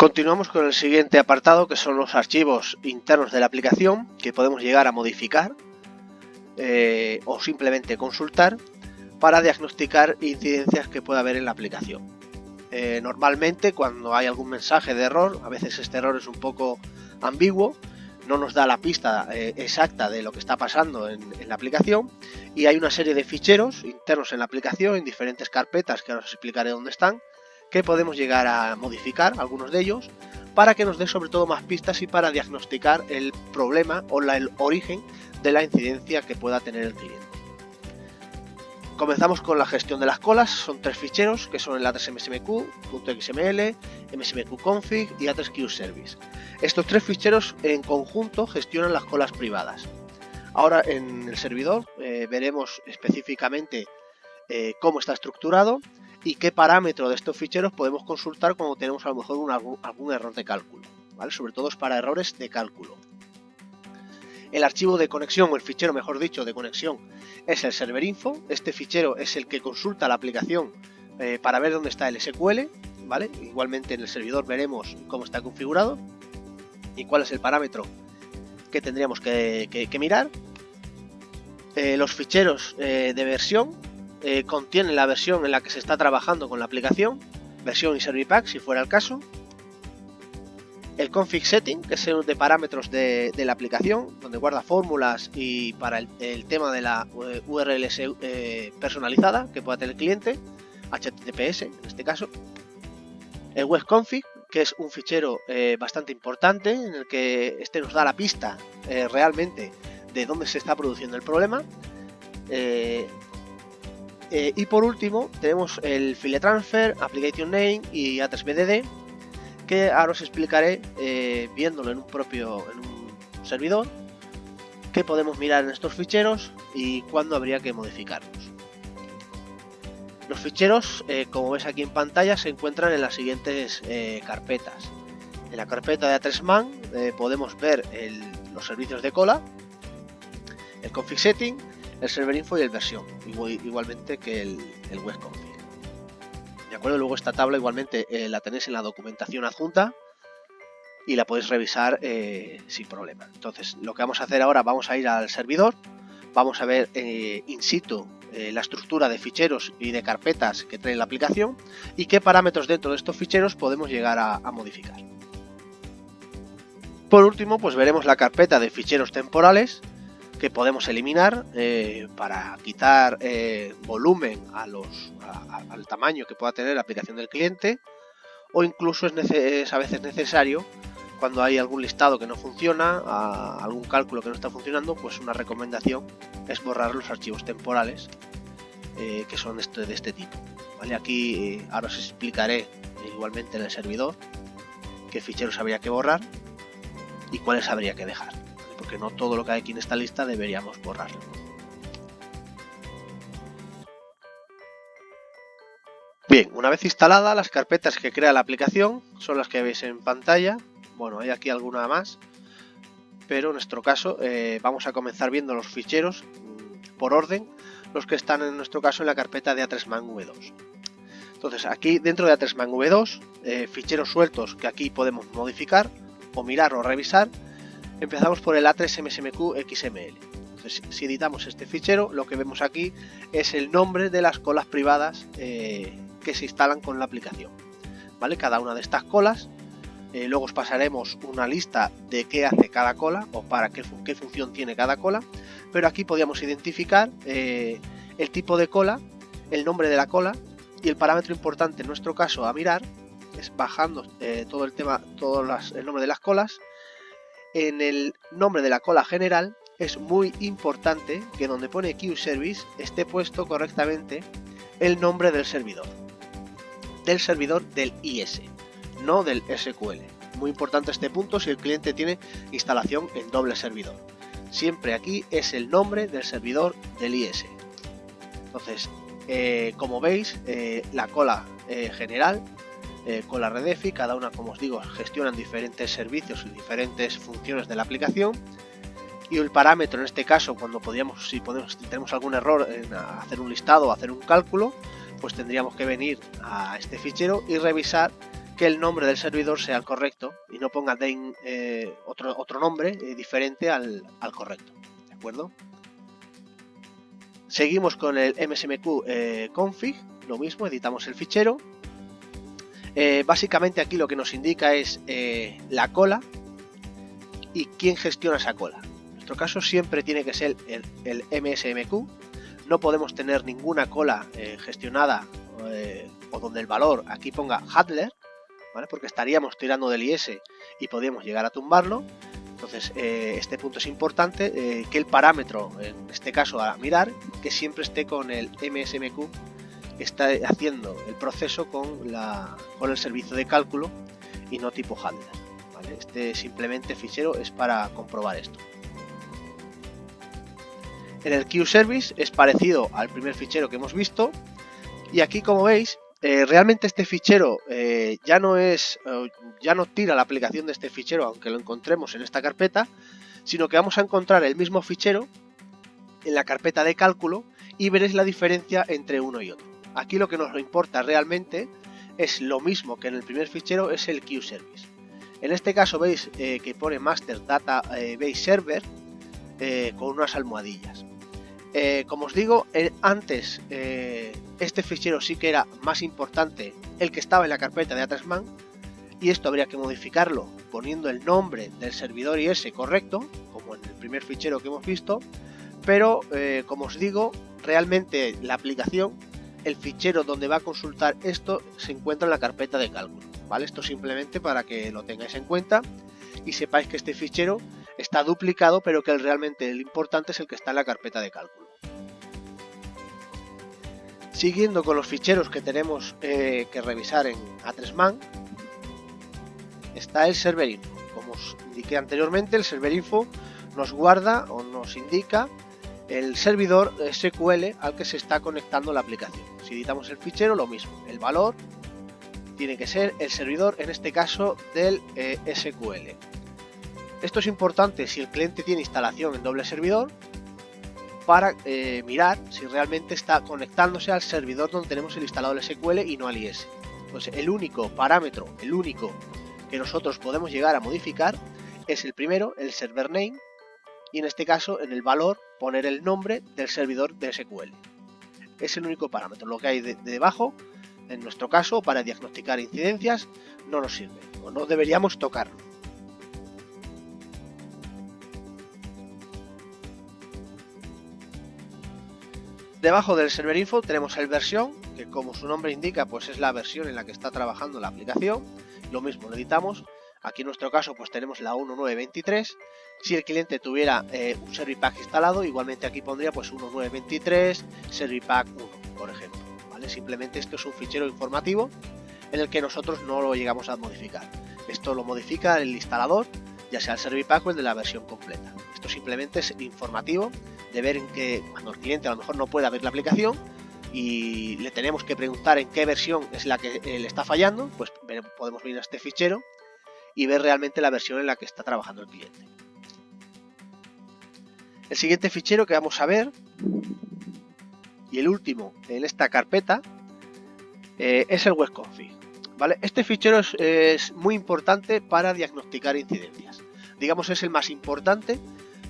Continuamos con el siguiente apartado, que son los archivos internos de la aplicación que podemos llegar a modificar o simplemente consultar para diagnosticar incidencias que pueda haber en la aplicación. Normalmente cuando hay algún mensaje de error, a veces este error es un poco ambiguo, no nos da la pista exacta de lo que está pasando en la aplicación, y hay una serie de ficheros internos en la aplicación en diferentes carpetas que ahora os explicaré dónde están, que podemos llegar a modificar algunos de ellos para que nos dé sobre todo más pistas y para diagnosticar el problema o el origen de la incidencia que pueda tener el cliente. Comenzamos con la gestión de las colas. Son tres ficheros que son el a3msmq.xml, msmqconfig y a3queueservice. Estos tres ficheros en conjunto gestionan las colas privadas. Ahora en el servidor veremos específicamente cómo está estructurado y qué parámetro de estos ficheros podemos consultar cuando tenemos a lo mejor algún error de cálculo, ¿vale? Sobre todo es para errores de cálculo. El archivo de conexión, o el fichero mejor dicho de conexión, es el server info. Este fichero es el que consulta la aplicación para ver dónde está el SQL, ¿vale? Igualmente en el servidor veremos cómo está configurado y cuál es el parámetro que tendríamos que mirar. Los ficheros de versión contienen la versión en la que se está trabajando con la aplicación, versión y servipack si fuera el caso. El config setting, que es el de parámetros de la aplicación, donde guarda fórmulas y para el tema de la URL personalizada que pueda tener el cliente, HTTPS en este caso. El web config, que es un fichero bastante importante en el que este nos da la pista realmente de dónde se está produciendo el problema. Y por último tenemos el file transfer, application name y a3bdd, que ahora os explicaré viéndolo en un servidor, que podemos mirar en estos ficheros y cuándo habría que modificarlos. Los ficheros, como ves aquí en pantalla, se encuentran en las siguientes carpetas. En la carpeta de A3Man podemos ver los servicios de cola, el config setting, el server info y el versión, igualmente que el web config. ¿De acuerdo? Luego esta tabla igualmente la tenéis en la documentación adjunta y la podéis revisar sin problema. Entonces lo que vamos a hacer ahora, vamos a ir al servidor, vamos a ver in situ la estructura de ficheros y de carpetas que trae la aplicación y qué parámetros dentro de estos ficheros podemos llegar a modificar. Por último, pues veremos la carpeta de ficheros temporales que podemos eliminar para quitar volumen al tamaño que pueda tener la aplicación del cliente, o incluso es a veces necesario cuando hay algún listado que no funciona, algún cálculo que no está funcionando, pues una recomendación es borrar los archivos temporales que son de este tipo, ¿vale? Aquí ahora os explicaré igualmente en el servidor qué ficheros habría que borrar y cuáles habría que dejar, porque no todo lo que hay aquí en esta lista deberíamos borrarlo. Bien, una vez instalada, las carpetas que crea la aplicación son las que veis en pantalla. Bueno, hay aquí alguna más, pero en nuestro caso vamos a comenzar viendo los ficheros por orden, los que están en nuestro caso en la carpeta de A3Man V2. Entonces aquí dentro de A3Man V2, ficheros sueltos que aquí podemos modificar o mirar o revisar. Empezamos por el A3msmq.xml. Entonces, si editamos este fichero, lo que vemos aquí es el nombre de las colas privadas que se instalan con la aplicación, ¿vale? Cada una de estas colas, luego os pasaremos una lista de qué hace cada cola o para qué función tiene cada cola, pero aquí podríamos identificar el tipo de cola, el nombre de la cola y el parámetro importante en nuestro caso a mirar es bajando todo el nombre de las colas. En el nombre de la cola general es muy importante que donde pone queue service esté puesto correctamente el nombre del servidor del IS, no del SQL. Muy importante este punto si el cliente tiene instalación en doble servidor. Siempre aquí es el nombre del servidor del IS. Entonces, como veis, la cola general con la Redefi, cada una, como os digo, gestionan diferentes servicios y diferentes funciones de la aplicación, y el parámetro en este caso, si tenemos algún error en hacer un listado o hacer un cálculo, pues tendríamos que venir a este fichero y revisar que el nombre del servidor sea el correcto y no ponga otro nombre diferente al correcto, ¿de acuerdo? Seguimos con el msmq config, lo mismo, editamos el fichero. Básicamente aquí lo que nos indica es la cola y quién gestiona esa cola. En nuestro caso siempre tiene que ser el msmq, no podemos tener ninguna cola gestionada o donde el valor aquí ponga handler, ¿vale? Porque estaríamos tirando del IS y podríamos llegar a tumbarlo. Entonces este punto es importante, que el parámetro, en este caso a mirar, que siempre esté con el msmq, que está haciendo el proceso con el servicio de cálculo y no tipo handler, ¿vale? Este simplemente fichero es para comprobar esto. En el QService es parecido al primer fichero que hemos visto, y aquí, como veis, realmente este fichero ya no tira la aplicación de este fichero aunque lo encontremos en esta carpeta, sino que vamos a encontrar el mismo fichero en la carpeta de cálculo y veréis la diferencia entre uno y otro. Aquí lo que nos importa realmente es lo mismo que en el primer fichero, es el QService. En este caso veis que pone Master Data Base Server con unas almohadillas. Como os digo, antes este fichero sí que era más importante el que estaba en la carpeta de Addressman, y esto habría que modificarlo poniendo el nombre del servidor IS correcto, como en el primer fichero que hemos visto, pero como os digo, realmente la aplicación, el fichero donde va a consultar esto se encuentra en la carpeta de cálculo, ¿vale? Esto simplemente para que lo tengáis en cuenta y sepáis que este fichero está duplicado, pero que realmente el importante es el que está en la carpeta de cálculo. Siguiendo con los ficheros que tenemos que revisar en Addressman, está el server info. Como os indiqué anteriormente, el server info nos guarda o nos indica el servidor SQL al que se está conectando la aplicación. Si editamos el fichero, lo mismo, el valor tiene que ser el servidor, en este caso del SQL. Esto es importante si el cliente tiene instalación en doble servidor, para mirar si realmente está conectándose al servidor donde tenemos el instalado el SQL y no al IS. Pues el único parámetro, el único que nosotros podemos llegar a modificar es el primero, el server name, y en este caso en el valor poner el nombre del servidor de SQL. Es el único parámetro. Lo que hay debajo, en nuestro caso, para diagnosticar incidencias, no nos sirve o no deberíamos tocarlo. Debajo del server info tenemos el versión, que como su nombre indica, pues es la versión en la que está trabajando la aplicación. Lo mismo lo editamos. Aquí en nuestro caso pues tenemos la 1923. Si el cliente tuviera un Servipack instalado, igualmente aquí pondría pues 1923 Servipack 1, por ejemplo, ¿vale? Simplemente esto es un fichero informativo en el que nosotros no lo llegamos a modificar. Esto lo modifica el instalador, ya sea el Servipack o el de la versión completa. Esto simplemente es informativo de ver en qué, cuando el cliente a lo mejor no puede abrir la aplicación y le tenemos que preguntar en qué versión es la que le está fallando, pues podemos venir a este fichero y ver realmente la versión en la que está trabajando el cliente. El siguiente fichero que vamos a ver, y el último en esta carpeta, es el webconfig, ¿vale? Este fichero es muy importante para diagnosticar incidencias. Digamos, es el más importante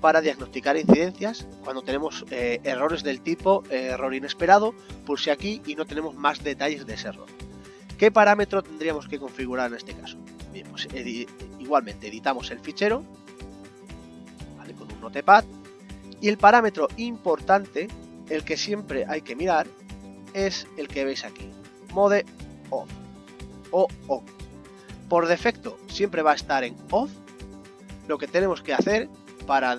para diagnosticar incidencias cuando tenemos errores del tipo error inesperado, pulse aquí y no tenemos más detalles de ese error. ¿Qué parámetro tendríamos que configurar en este caso? Bien, pues igualmente editamos el fichero, ¿vale? Con un notepad, y el parámetro importante, el que siempre hay que mirar, es el que veis aquí, mode off o on. Por defecto siempre va a estar en off. Lo que tenemos que hacer para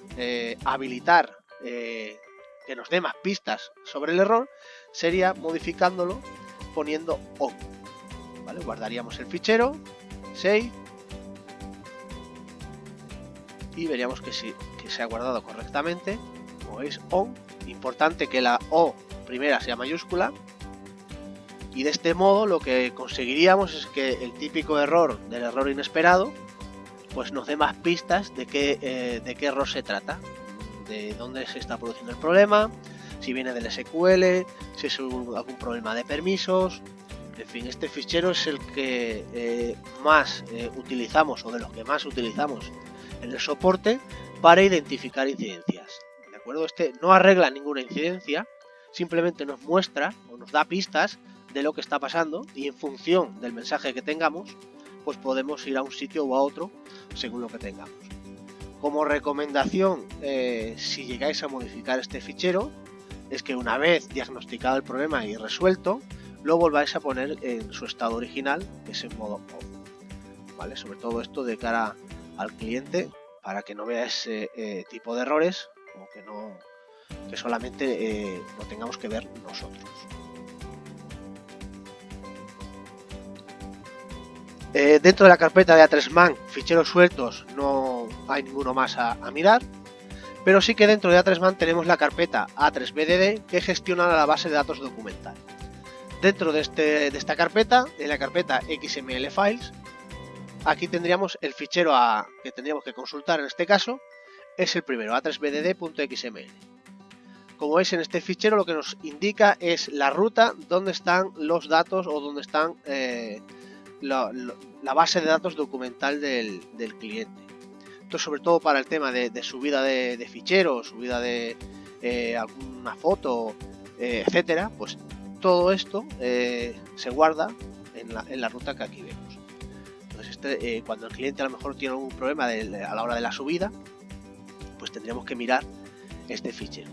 habilitar que nos dé más pistas sobre el error sería modificándolo poniendo on, ¿vale? Guardaríamos el fichero, save, y veríamos que sí, que se ha guardado correctamente. Como veis, on, importante que la O primera sea mayúscula, y de este modo lo que conseguiríamos es que el típico error del error inesperado pues nos dé más pistas de qué error se trata, de dónde se está produciendo el problema, si viene del SQL, si es algún problema de permisos, En fin, este fichero es el que más utilizamos, o de los que más utilizamos en el soporte para identificar incidencias. ¿De acuerdo? Este no arregla ninguna incidencia, simplemente nos muestra o nos da pistas de lo que está pasando, y en función del mensaje que tengamos, pues podemos ir a un sitio o a otro según lo que tengamos. Como recomendación, si llegáis a modificar este fichero, es que una vez diagnosticado el problema y resuelto, lo volváis a poner en su estado original, que es en modo off, ¿vale? Sobre todo esto de cara al cliente, para que no vea ese tipo de errores, o que solamente lo tengamos que ver nosotros. Dentro de la carpeta de A3Man, ficheros sueltos, no hay ninguno más a mirar, pero sí que dentro de A3Man tenemos la carpeta A3BDD, que gestiona la base de datos documental. Dentro de esta carpeta, en la carpeta XML Files, aquí tendríamos el fichero que tendríamos que consultar en este caso, es el primero, a3bdd.xml. Como veis, en este fichero lo que nos indica es la ruta donde están los datos, o donde están la base de datos documental del cliente. Esto sobre todo para el tema de subida de ficheros, subida de alguna foto, etcétera. Pues todo esto se guarda en la ruta que aquí vemos. Entonces cuando el cliente a lo mejor tiene algún problema a la hora de la subida, pues tendríamos que mirar este fichero.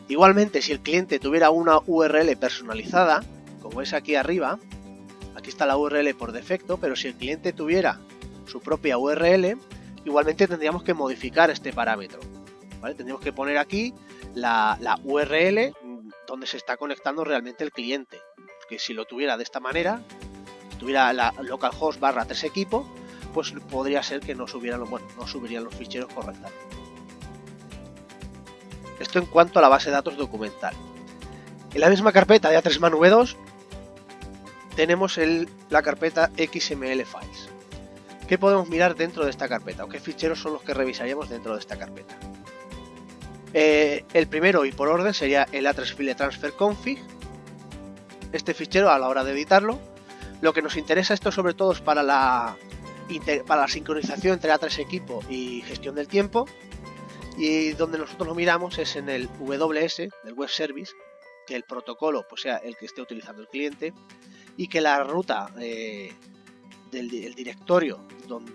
Igualmente, si el cliente tuviera una URL personalizada, como veis aquí arriba, aquí está la URL por defecto, pero si el cliente tuviera su propia URL, igualmente tendríamos que modificar este parámetro, ¿vale? Tendríamos que poner aquí la URL donde se está conectando realmente el cliente, porque si lo tuviera de esta manera, si tuviera la localhost /3 equipo, pues podría ser que no subirían los ficheros correctamente. Esto en cuanto a la base de datos documental. En la misma carpeta de A3Man V2 tenemos la carpeta XML Files. ¿Qué podemos mirar dentro de esta carpeta? ¿O qué ficheros son los que revisaríamos dentro de esta carpeta? El primero, y por orden, sería el A3 File Transfer Config. Este fichero, a la hora de editarlo, lo que nos interesa esto sobre todo es para la sincronización entre A3 equipo y gestión del tiempo. Y donde nosotros lo miramos es en el WS del Web Service, que el protocolo pues sea el que esté utilizando el cliente, y que la ruta del directorio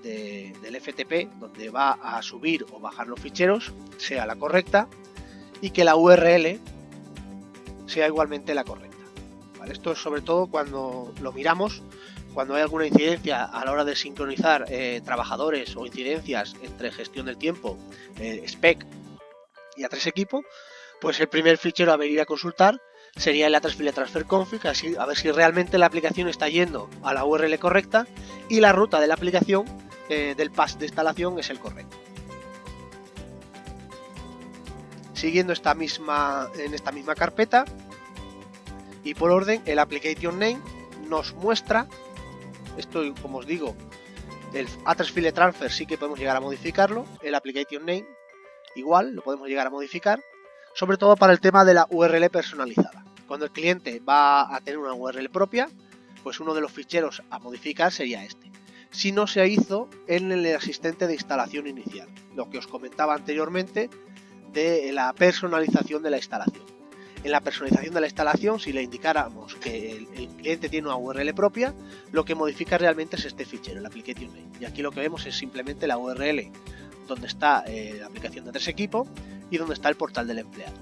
del FTP, donde va a subir o bajar los ficheros, sea la correcta, y que la URL sea igualmente la correcta. ¿Vale? Esto es sobre todo cuando lo miramos, cuando hay alguna incidencia a la hora de sincronizar trabajadores, o incidencias entre gestión del tiempo, spec y A3 equipo, pues el primer fichero a venir a consultar sería el A3 File Transfer Config, así a ver si realmente la aplicación está yendo a la URL correcta y la ruta de la aplicación del path de instalación es el correcto. Siguiendo en esta misma carpeta y por orden, el Application Name nos muestra, esto como os digo, el A3 File Transfer sí que podemos llegar a modificarlo, el Application Name igual lo podemos llegar a modificar, sobre todo para el tema de la URL personalizada. Cuando el cliente va a tener una URL propia, pues uno de los ficheros a modificar sería este. Si no se hizo en el asistente de instalación inicial, lo que os comentaba anteriormente de la personalización de la instalación. En la personalización de la instalación, si le indicáramos que el cliente tiene una URL propia, lo que modifica realmente es este fichero, el Application Name. Y aquí lo que vemos es simplemente la URL donde está la aplicación de A3 equipo y donde está el portal del empleado.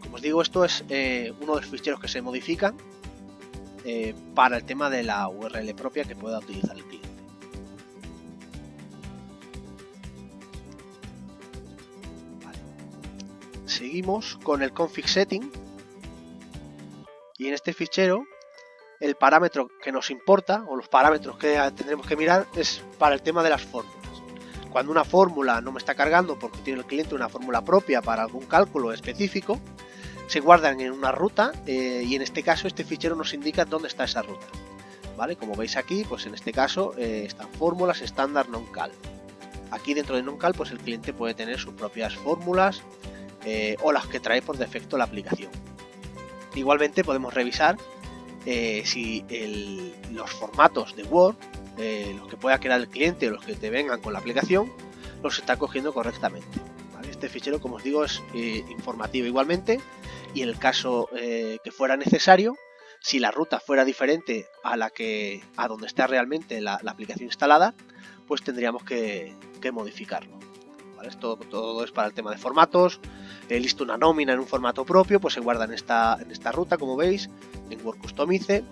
Como os digo, esto es uno de los ficheros que se modifican para el tema de la URL propia que pueda utilizar el cliente. Vale. Seguimos con el config setting y en este fichero el parámetro que nos importa, o los parámetros que tendremos que mirar, es para el tema de las fórmulas. Cuando una fórmula no me está cargando porque tiene el cliente una fórmula propia para algún cálculo específico, se guardan en una ruta y en este caso este fichero nos indica dónde está esa ruta. ¿Vale? Como veis aquí, pues en este caso están fórmulas estándar non-cal. Aquí dentro de non-cal pues el cliente puede tener sus propias fórmulas o las que trae por defecto la aplicación. Igualmente podemos revisar si los formatos de Word, los que pueda crear el cliente o los que te vengan con la aplicación, los está cogiendo correctamente. ¿Vale? Este fichero, como os digo, es informativo igualmente, y en el caso que fuera necesario, si la ruta fuera diferente a donde está realmente la aplicación instalada, pues tendríamos que modificarlo. ¿Vale? Esto todo es para el tema de formatos. Listo una nómina en un formato propio, pues se guarda en esta ruta, como veis, en Word Customize.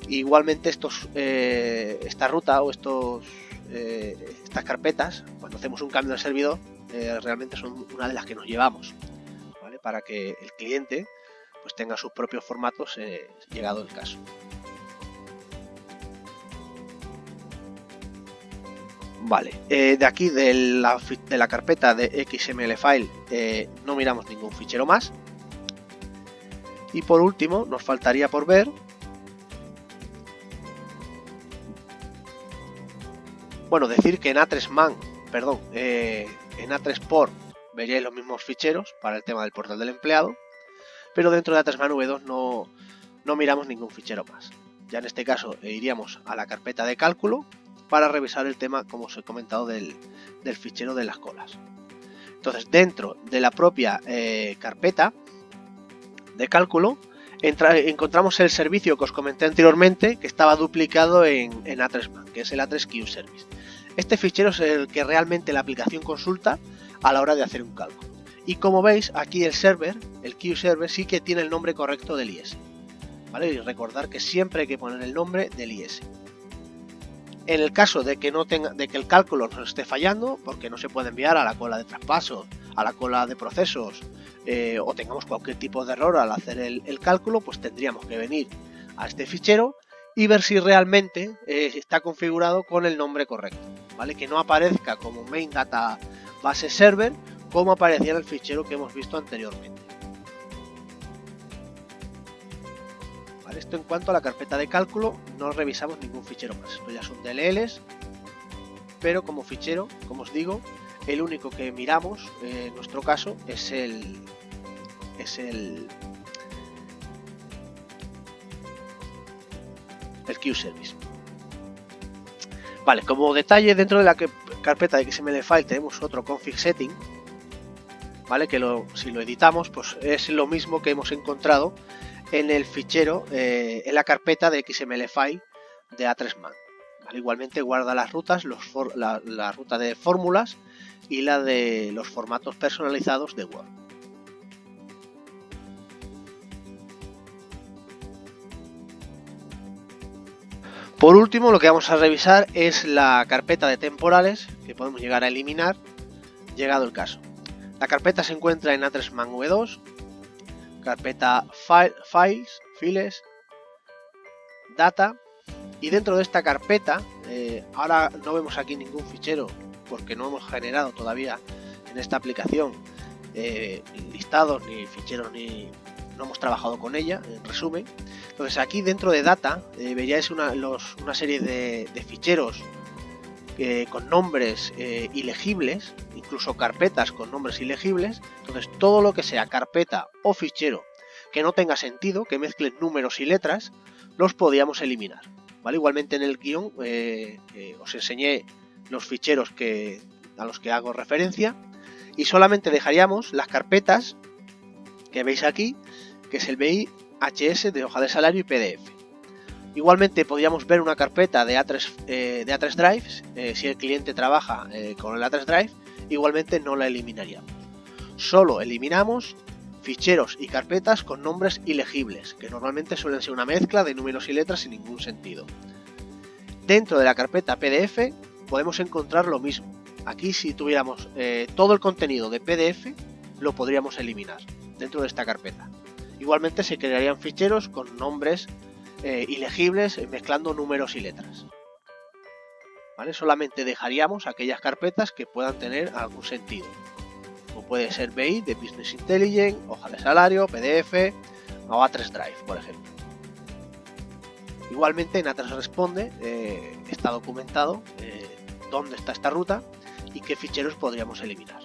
Igualmente esta ruta o estas carpetas, cuando hacemos un cambio del servidor, realmente son una de las que nos llevamos, ¿vale? Para que el cliente pues tenga sus propios formatos llegado el caso. Vale, de aquí de la carpeta de XML File no miramos ningún fichero más. Y por último nos faltaría por ver, bueno, decir que en en A3Port veríais los mismos ficheros para el tema del portal del empleado, pero dentro de A3Man V2 no miramos ningún fichero más. Ya en este caso iríamos a la carpeta de cálculo para revisar el tema, como os he comentado, del fichero de las colas. Entonces, dentro de la propia carpeta de cálculo encontramos el servicio que os comenté anteriormente, que estaba duplicado en A3Man, que es el A3 Queue Service. Este fichero es el que realmente la aplicación consulta a la hora de hacer un cálculo. Y como veis, aquí el Queue Server, sí que tiene el nombre correcto del IS. ¿Vale? Y recordar que siempre hay que poner el nombre del IS. En el caso de que el cálculo nos esté fallando, porque no se puede enviar a la cola de traspasos, a la cola de procesos, o tengamos cualquier tipo de error al hacer el cálculo, pues tendríamos que venir a este fichero y ver si realmente está configurado con el nombre correcto, ¿vale? Que no aparezca como main data base server como aparecía en el fichero que hemos visto anteriormente. ¿Vale? Esto en cuanto a la carpeta de cálculo, no revisamos ningún fichero más. Esto ya son DLLs, pero como fichero, como os digo, el único que miramos en nuestro caso es el Queue Service. Vale, como detalle, dentro de la carpeta de XML File tenemos otro config setting, ¿vale? Que si lo editamos, pues es lo mismo que hemos encontrado en el fichero, en la carpeta de XML File de A3Man. ¿Vale? Igualmente guarda las rutas, la ruta de fórmulas y la de los formatos personalizados de Word. Por último, lo que vamos a revisar es la carpeta de temporales, que podemos llegar a eliminar, llegado el caso. La carpeta se encuentra en A3Man V2, carpeta Files, Data, y dentro de esta carpeta, ahora no vemos aquí ningún fichero porque no hemos generado todavía en esta aplicación listados ni ficheros, no hemos trabajado con ella, en resumen. Entonces aquí dentro de Data veríais una serie de ficheros con nombres ilegibles, incluso carpetas con nombres ilegibles. Entonces todo lo que sea carpeta o fichero que no tenga sentido, que mezclen números y letras, los podíamos eliminar. ¿Vale? Igualmente en el guión os enseñé los ficheros a los que hago referencia, y solamente dejaríamos las carpetas que veis aquí, que es el BI, HS de hoja de salario y PDF. Igualmente podríamos ver una carpeta de A3 Drive, si el cliente trabaja con el A3 Drive, igualmente no la eliminaríamos. Solo eliminamos ficheros y carpetas con nombres ilegibles, que normalmente suelen ser una mezcla de números y letras sin ningún sentido. Dentro de la carpeta PDF podemos encontrar lo mismo. Aquí, si tuviéramos todo el contenido de PDF, lo podríamos eliminar dentro de esta carpeta. Igualmente se crearían ficheros con nombres ilegibles mezclando números y letras. ¿Vale? Solamente dejaríamos aquellas carpetas que puedan tener algún sentido, como puede ser BI de Business Intelligence, hoja de salario, PDF o A3 Drive, por ejemplo. Igualmente en A3 Responde está documentado dónde está esta ruta y qué ficheros podríamos eliminar.